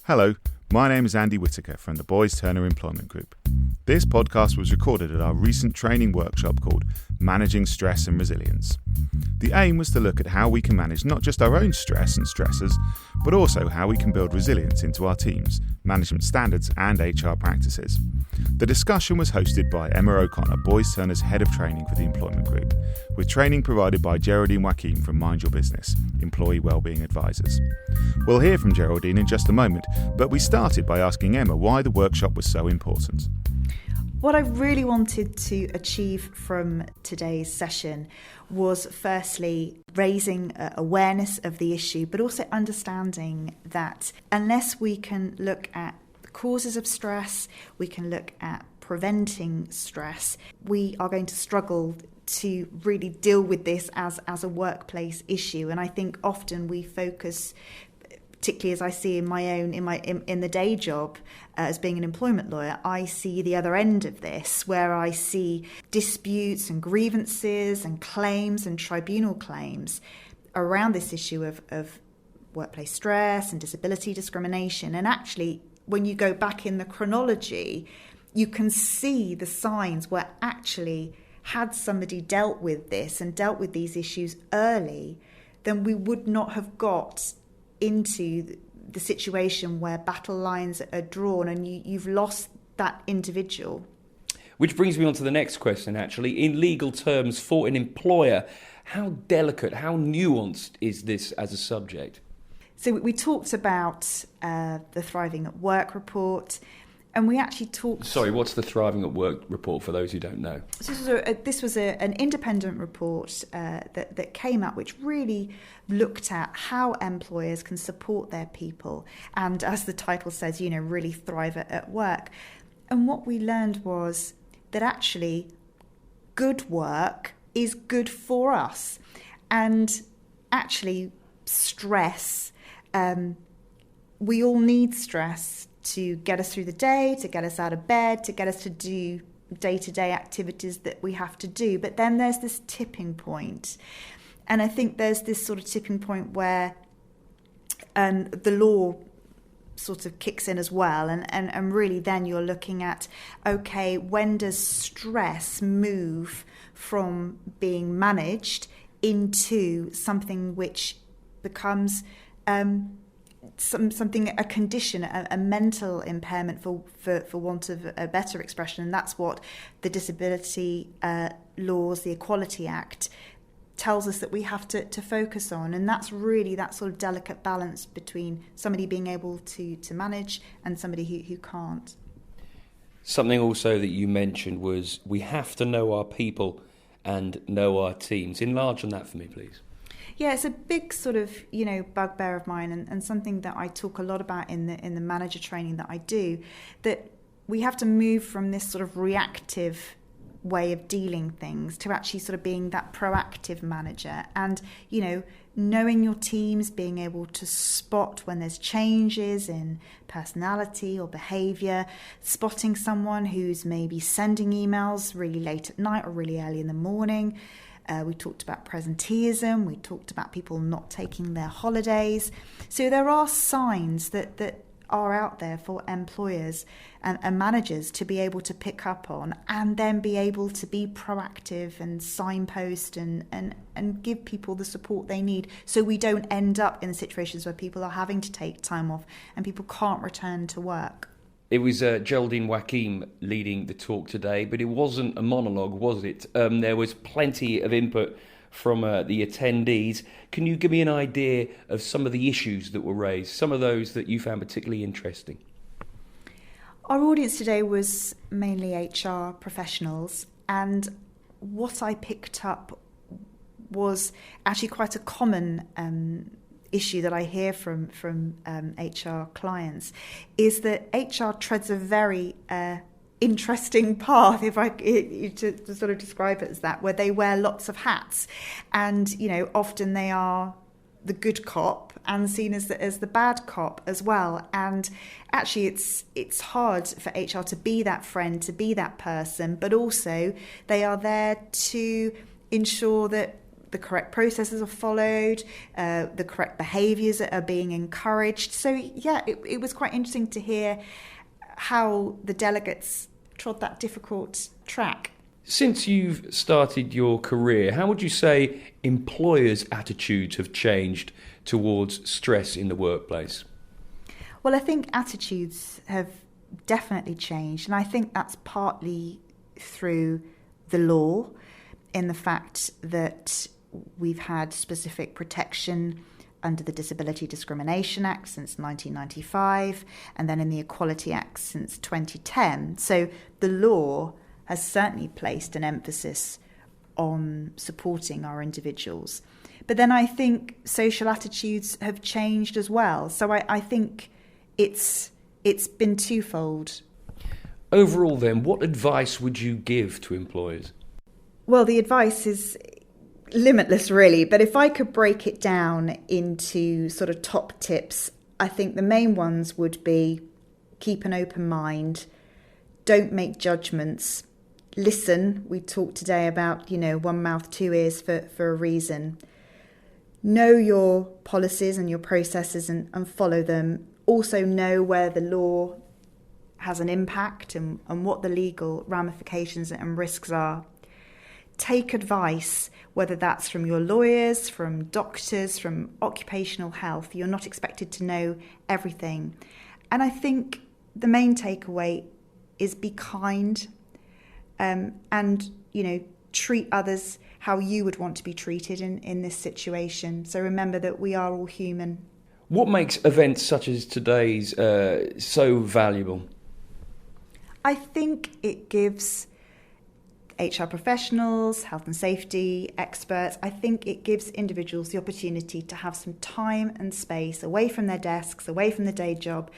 Hello, my name is Andy Whiteaker from the Boys Turner Employment Group. This podcast was recorded at our recent training workshop called Managing Stress and Resilience. The aim was to look at how we can manage not just our own stress and stressors, but also how we can build resilience into our teams, management standards and HR practices. The discussion was hosted by Emma O'Connor, Boys Turner's Head of Training for the Employment Group, with training provided by Geraldine Joachim from Mind Your Business, Employee Wellbeing Advisors. We'll hear from Geraldine in just a moment, but we started by asking Emma why the workshop was so important. What I really wanted to achieve from today's session was firstly raising awareness of the issue, but also understanding that unless we can look at the causes of stress, we can look at preventing stress, we are going to struggle to really deal with this as a workplace issue. And I think often we focus, particularly as I see in the day job as being an employment lawyer, I see the other end of this, where I see disputes and grievances and claims and tribunal claims around this issue of workplace stress and disability discrimination. And actually, when you go back in the chronology, you can see the signs where actually had somebody dealt with this and dealt with these issues early, then we would not have got into the situation where battle lines are drawn and you've lost that individual. Which brings me on to the next question, actually. In legal terms, for an employer, how delicate, how nuanced is this as a subject? So we talked about the Thriving at Work report, and we actually talked... Sorry, what's the Thriving at Work report for those who don't know? So this was an independent report that came out, which really looked at how employers can support their people and, as the title says, really thrive at work. And what we learned was that actually good work is good for us. And actually stress, we all need stress to get us through the day, to get us out of bed, to get us to do day-to-day activities that we have to do. But then there's this tipping point. And I think there's this sort of tipping point where the law sort of kicks in as well. And really then you're looking at, okay, when does stress move from being managed into something which becomes... a condition, a mental impairment for want of a better expression. And that's what the disability laws, the Equality Act, tells us that we have to focus on. And that's really that sort of delicate balance between somebody being able to manage and somebody who can't. Something also that you mentioned was we have to know our people and know our teams. Enlarge on that for me, please. Yeah, it's a big sort of, bugbear of mine and something that I talk a lot about in the manager training that I do, that we have to move from this sort of reactive way of dealing things to actually sort of being that proactive manager and, knowing your teams, being able to spot when there's changes in personality or behaviour, spotting someone who's maybe sending emails really late at night or really early in the morning. We talked about presenteeism. We talked about people not taking their holidays. So there are signs that are out there for employers and managers to be able to pick up on and then be able to be proactive and signpost and give people the support they need so we don't end up in situations where people are having to take time off and people can't return to work. It was Geraldine Joachim leading the talk today, but it wasn't a monologue, was it? There was plenty of input from the attendees. Can you give me an idea of some of the issues that were raised, some of those that you found particularly interesting? Our audience today was mainly HR professionals, and what I picked up was actually quite a common issue that I hear from HR clients is that HR treads a very interesting path, if I to sort of describe it as that, where they wear lots of hats, and often they are the good cop and seen as the bad cop as well. And actually, it's hard for HR to be that friend, to be that person, but also they are there to ensure that the correct processes are followed, the correct behaviours are being encouraged. So yeah, it was quite interesting to hear how the delegates trod that difficult track. Since you've started your career, how would you say employers' attitudes have changed towards stress in the workplace? Well, I think attitudes have definitely changed, and I think that's partly through the law, in the fact that we've had specific protection under the Disability Discrimination Act since 1995, and then in the Equality Act since 2010. So the law has certainly placed an emphasis on supporting our individuals. But then I think social attitudes have changed as well. So I think it's been twofold. Overall then, what advice would you give to employers? Well, the advice is limitless, really. But if I could break it down into sort of top tips, I think the main ones would be keep an open mind, don't make judgments, listen. We talked today about, one mouth, two ears for a reason. Know your policies and your processes and follow them. Also know where the law has an impact and what the legal ramifications and risks are. Take advice, whether that's from your lawyers, from doctors, from occupational health. You're not expected to know everything. And I think the main takeaway is be kind and treat others how you would want to be treated in this situation. So remember that we are all human. What makes events such as today's so valuable? I think it gives HR professionals, health and safety experts, I think it gives individuals the opportunity to have some time and space away from their desks, away from the day job,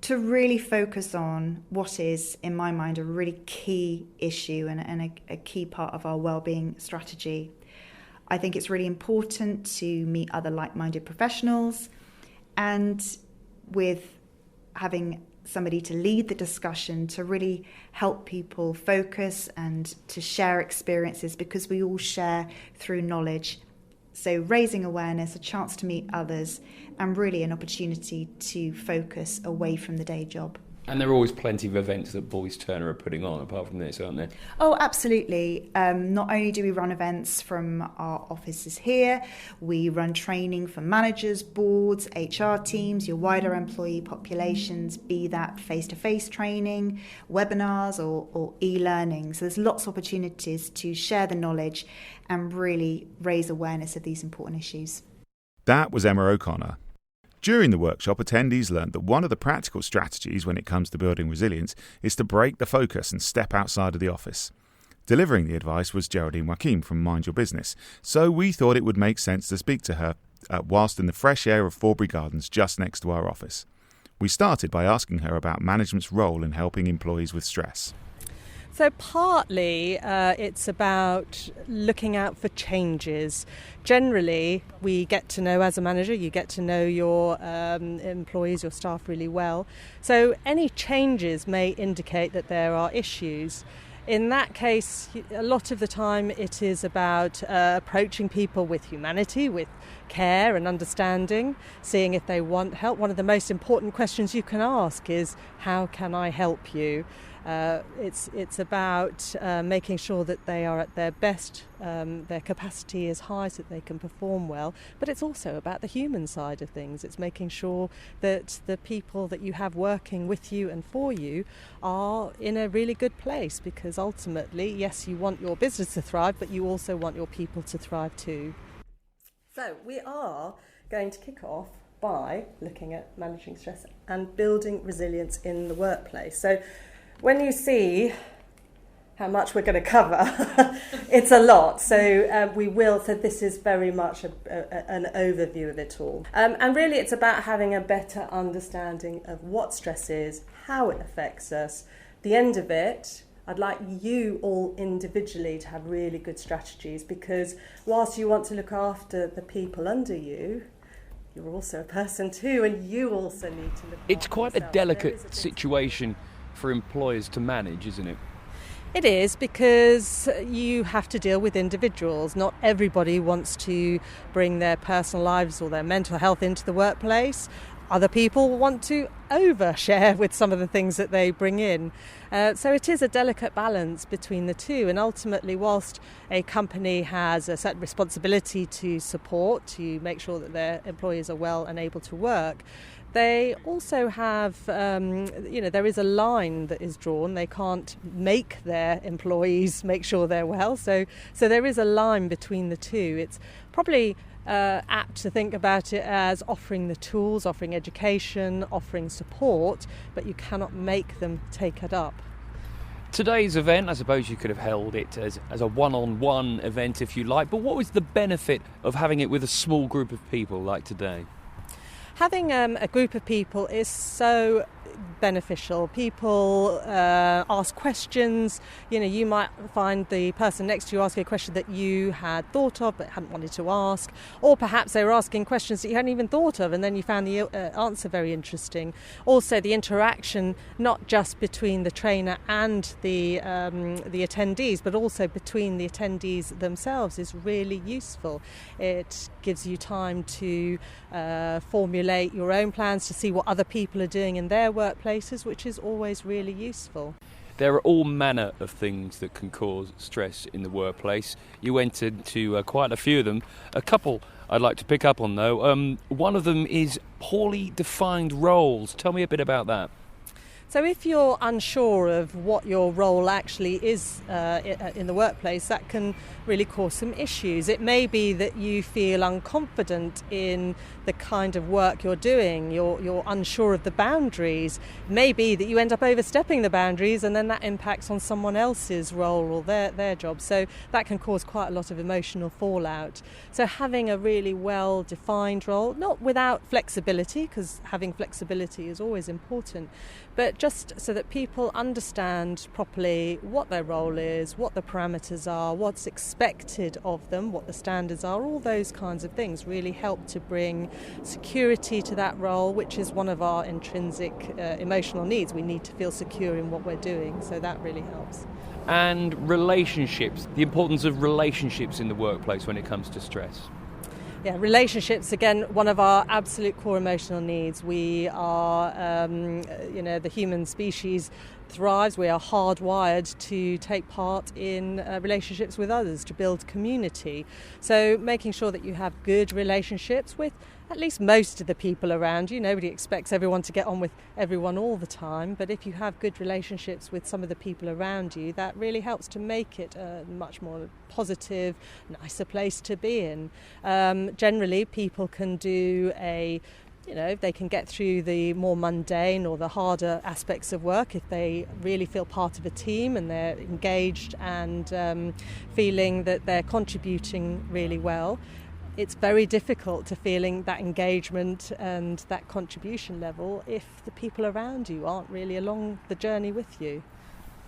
to really focus on what is, in my mind, a really key issue and a key part of our wellbeing strategy. I think it's really important to meet other like-minded professionals, and with having somebody to lead the discussion to really help people focus and to share experiences, because we all share through knowledge. So raising awareness, a chance to meet others, and really an opportunity to focus away from the day job. And there are always plenty of events that Boys Turner are putting on, apart from this, aren't there? Oh, absolutely. Not only do we run events from our offices here, we run training for managers, boards, HR teams, your wider employee populations, be that face-to-face training, webinars or e-learning. So there's lots of opportunities to share the knowledge and really raise awareness of these important issues. That was Emma O'Connor. During the workshop, attendees learned that one of the practical strategies when it comes to building resilience is to break the focus and step outside of the office. Delivering the advice was Geraldine Joachim from Mind Your Business, so we thought it would make sense to speak to her whilst in the fresh air of Forbury Gardens just next to our office. We started by asking her about management's role in helping employees with stress. So partly it's about looking out for changes. Generally, we get to know, as a manager, you get to know your employees, your staff really well. So any changes may indicate that there are issues. In that case, a lot of the time it is about approaching people with humanity, with care and understanding, seeing if they want help. One of the most important questions you can ask is, how can I help you? It's about making sure that they are at their best, their capacity is high so that they can perform well, but it's also about the human side of things. It's making sure that the people that you have working with you and for you are in a really good place, because ultimately, yes, you want your business to thrive, but you also want your people to thrive too. So we are going to kick off by looking at managing stress and building resilience in the workplace. So when you see how much we're going to cover, it's a lot. So this is very much an overview of it all. And really it's about having a better understanding of what stress is, how it affects us. At the end of it, I'd like you all individually to have really good strategies, because whilst you want to look after the people under you, you're also a person too, and you also need to look It's after quite a yourself. delicate situation for employers to manage, isn't it? It is, because you have to deal with individuals. Not everybody wants to bring their personal lives or their mental health into the workplace. Other people want to overshare with some of the things that they bring in. So it is a delicate balance between the two. And ultimately, whilst a company has a certain responsibility to support, to make sure that their employees are well and able to work, they also have, there is a line that is drawn. They can't make their employees make sure they're well. So there is a line between the two. It's probably apt to think about it as offering the tools, offering education, offering support, but you cannot make them take it up. Today's event, I suppose you could have held it as a one-on-one event if you like, but what was the benefit of having it with a small group of people like today? Having a group of people is so beneficial. People ask questions. You might find the person next to you asking a question that you had thought of but hadn't wanted to ask, or perhaps they were asking questions that you hadn't even thought of, and then you found the answer very interesting. Also, the interaction not just between the trainer and the attendees, but also between the attendees themselves is really useful. It gives you time to formulate your own plans, to see what other people are doing in their workplaces, which is always really useful. There are all manner of things that can cause stress in the workplace. You went into quite a few of them. A couple I'd like to pick up on, though. One of them is poorly defined roles. Tell me a bit about that. So if you're unsure of what your role actually is in the workplace, that can really cause some issues. It may be that you feel unconfident in the kind of work you're doing. You're unsure of the boundaries. It may be that you end up overstepping the boundaries, and then that impacts on someone else's role or their job. So that can cause quite a lot of emotional fallout. So having a really well-defined role, not without flexibility, because having flexibility is always important, but just so that people understand properly what their role is, what the parameters are, what's expected of them, what the standards are, all those kinds of things really help to bring security to that role, which is one of our intrinsic emotional needs. We need to feel secure in what we're doing, so that really helps. And relationships, the importance of relationships in the workplace when it comes to stress. Yeah, relationships, again, one of our absolute core emotional needs. We are, the human species thrives. We are hardwired to take part in relationships with others, to build community. So making sure that you have good relationships with at least most of the people around you. Nobody expects everyone to get on with everyone all the time, but if you have good relationships with some of the people around you, that really helps to make it a much more positive, nicer place to be in. Generally, people can do they can get through the more mundane or the harder aspects of work if they really feel part of a team and they're engaged and feeling that they're contributing really well. It's very difficult to feeling that engagement and that contribution level if the people around you aren't really along the journey with you.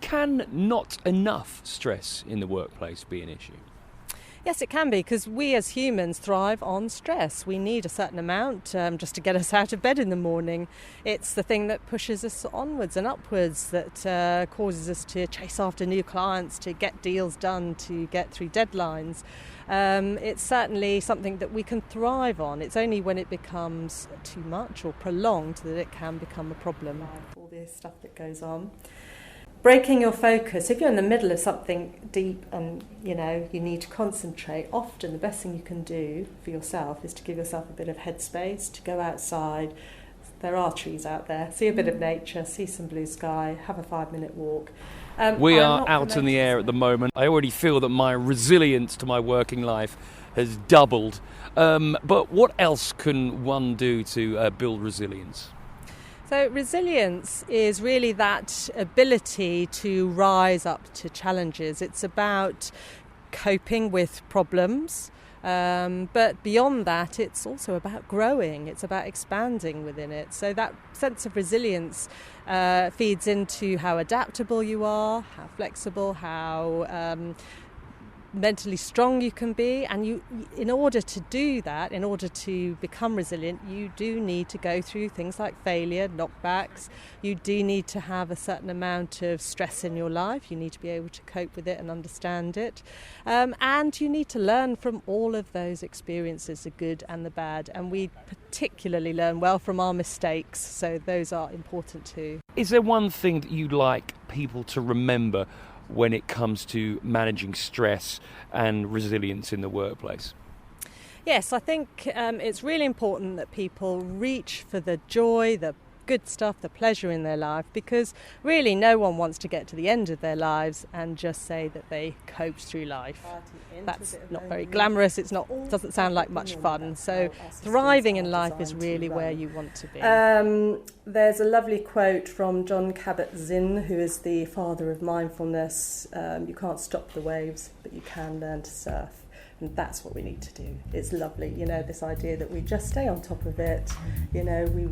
Can not enough stress in the workplace be an issue? Yes, it can be, because we as humans thrive on stress. We need a certain amount just to get us out of bed in the morning. It's the thing that pushes us onwards and upwards, that causes us to chase after new clients, to get deals done, to get through deadlines. It's certainly something that we can thrive on. It's only when it becomes too much or prolonged that it can become a problem. All this stuff that goes on. Breaking your focus, if you're in the middle of something deep and you need to concentrate, often the best thing you can do for yourself is to give yourself a bit of headspace, to go outside. There are trees out there. See a bit of nature, see some blue sky, have a 5-minute walk. We are out in the air at the moment. I already feel that my resilience to my working life has doubled. But what else can one do to build resilience? So resilience is really that ability to rise up to challenges. It's about coping with problems, but beyond that, it's also about growing. It's about expanding within it. So that sense of resilience feeds into how adaptable you are, how flexible, how mentally strong you can be, and you, in order to do that, in order to become resilient, you do need to go through things like failure, knockbacks. You do need to have a certain amount of stress in your life. You need to be able to cope with it and understand it, and you need to learn from all of those experiences, the good and the bad, and we particularly learn well from our mistakes, so those are important too. Is there one thing that you'd like people to remember when it comes to managing stress and resilience in the workplace? Yes, I think it's really important that people reach for the joy, the good stuff, the pleasure in their life, because really no one wants to get to the end of their lives and just say that they coped through life. That's not very glamorous. It doesn't sound like much fun. So thriving in life is really where you want to be. There's a lovely quote from John Kabat-Zinn, who is the father of mindfulness. You can't stop the waves, but you can learn to surf. And that's what we need to do. It's lovely, this idea that we just stay on top of it, we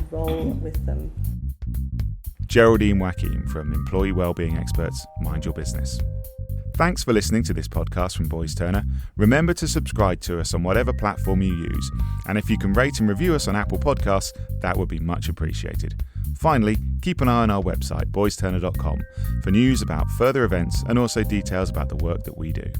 roll with them. Geraldine Joachim from employee wellbeing experts Mind Your Business. Thanks for listening to this podcast from Boys Turner. Remember to subscribe to us on whatever platform you use, and if you can rate and review us on Apple Podcasts, that would be much appreciated. Finally, keep an eye on our website, boysturner.com, for news about further events and also details about the work that we do.